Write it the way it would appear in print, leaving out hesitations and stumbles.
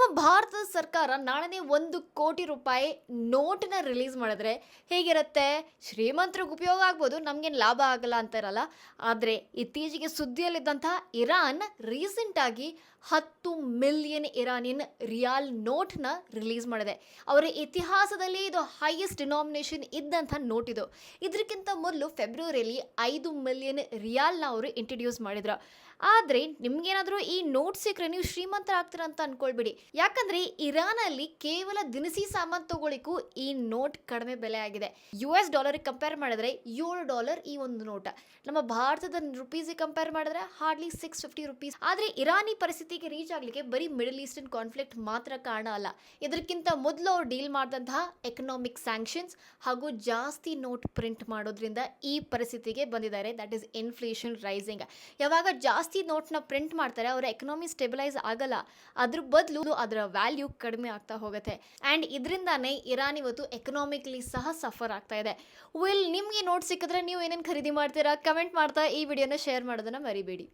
ನಮ್ಮ ಭಾರತದ ಸರ್ಕಾರ ನಾಳೆನೇ 1 ಕೋಟಿ ರೂಪಾಯಿ ನೋಟನ್ನ ರಿಲೀಸ್ ಮಾಡಿದ್ರೆ ಹೇಗಿರುತ್ತೆ? ಶ್ರೀಮಂತರಿಗೆ ಉಪಯೋಗ ಆಗ್ಬೋದು, ನಮ್ಗೇನು ಲಾಭ ಆಗಲ್ಲ ಅಂತ ಇರಲ್ಲ. ಆದರೆ ಇತ್ತೀಚೆಗೆ ಸುದ್ದಿಯಲ್ಲಿದ್ದಂತಹ ಇರಾನ್ ರೀಸೆಂಟ್ ಆಗಿ 10 ಮಿಲಿಯನ್ ಇರಾನಿಯನ್ ರಿಯಾಲ್ ನೋಟ್ನ ರಿಲೀಸ್ ಮಾಡಿದೆ. ಅವರ ಇತಿಹಾಸದಲ್ಲಿ ಇದು ಹೈಯೆಸ್ಟ್ ಡಿನಾಮಿನೇಷನ್ ಇದ್ದಂಥ ನೋಟ್ ಇದು. ಇದಕ್ಕಿಂತ ಮೊದಲು ಫೆಬ್ರವರಿಯಲ್ಲಿ 5 ಮಿಲಿಯನ್ ರಿಯಾಲ್ನ ಅವರು ಇಂಟ್ರಡ್ಯೂಸ್ ಮಾಡಿದ್ರು. ಆದರೆ ನಿಮ್ಗೇನಾದರೂ ಈ ನೋಟ್ ಸಿಕ್ಕರೆ ನೀವು ಶ್ರೀಮಂತರಾಗ್ತೀರಾ ಅಂತ ಅನ್ಕೊಳ್ಬೇಡಿ. ಯಾಕಂದ್ರೆ ಇರಾನಲ್ಲಿ ಕೇವಲ ದಿನಸಿ ಸಾಮಾನು ತಗೊಳ್ಳಿಕ್ಕೂ ಈ ನೋಟ್ ಕಡಿಮೆ ಬೆಲೆ ಆಗಿದೆ. US$ ಕಂಪೇರ್ ಮಾಡಿದ್ರೆ $7 ಈ ಒಂದು ನೋಟ್. ನಮ್ಮ ಭಾರತದ ರುಪೀಸ್ಗೆ ಕಂಪೇರ್ ಮಾಡಿದ್ರೆ ಹಾರ್ಡ್ಲಿ ₹650. ಆದರೆ ಇರಾನಿ ಪರಿಸ್ಥಿತಿಗೆ ರೀಚ್ ಆಗಲಿಕ್ಕೆ ಬರೀ ಮಿಡಲ್ ಈಸ್ಟರ್ನ್ ಕಾನ್ಫ್ಲಿಕ್ಟ್ ಮಾತ್ರ ಕಾರಣ ಅಲ್ಲ. ಇದಕ್ಕಿಂತ ಮೊದಲು ಅವ್ರು ಡೀಲ್ ಮಾಡಿದಂತಹ ಎಕನಾಮಿಕ್ ಸ್ಯಾಂಕ್ಷನ್ಸ್ ಹಾಗೂ ಜಾಸ್ತಿ ನೋಟ್ ಪ್ರಿಂಟ್ ಮಾಡೋದ್ರಿಂದ ಈ ಪರಿಸ್ಥಿತಿಗೆ ಬಂದಿದ್ದಾರೆ. That is inflation rising. ಯಾವಾಗ ಜಾಸ್ತಿ ನೋಟ್ನ ಪ್ರಿಂಟ್ ಮಾಡ್ತಾರೆ ಅವರ ಎಕನಾಮಿ ಸ್ಟೆಬಿಲೈಸ್ ಆಗಲ್ಲ, ಅದ್ರ ಬದಲು ಅದರ ವ್ಯಾಲ್ಯೂ ಕಡಿಮೆ ಆಗ್ತಾ ಹೋಗುತ್ತೆ. ಆ್ಯಂಡ್ ಇದರಿಂದಾನೇ ಇರಾನ್ ಇವತ್ತು ಎಕನಾಮಿಕಲಿ ಸಹ ಸಫರ್ ಆಗ್ತಾ ಇದೆ. ನಿಮಗೆ ನೋಟ್ ಸಿಕ್ಕಿದ್ರೆ ನೀವು ಏನೇನು ಖರೀದಿ ಮಾಡ್ತೀರಾ? ಕಮೆಂಟ್ ಮಾಡ್ತಾ ಈ ವಿಡಿಯೋನ ಶೇರ್ ಮಾಡೋದನ್ನ ಮರಿಬೇಡಿ.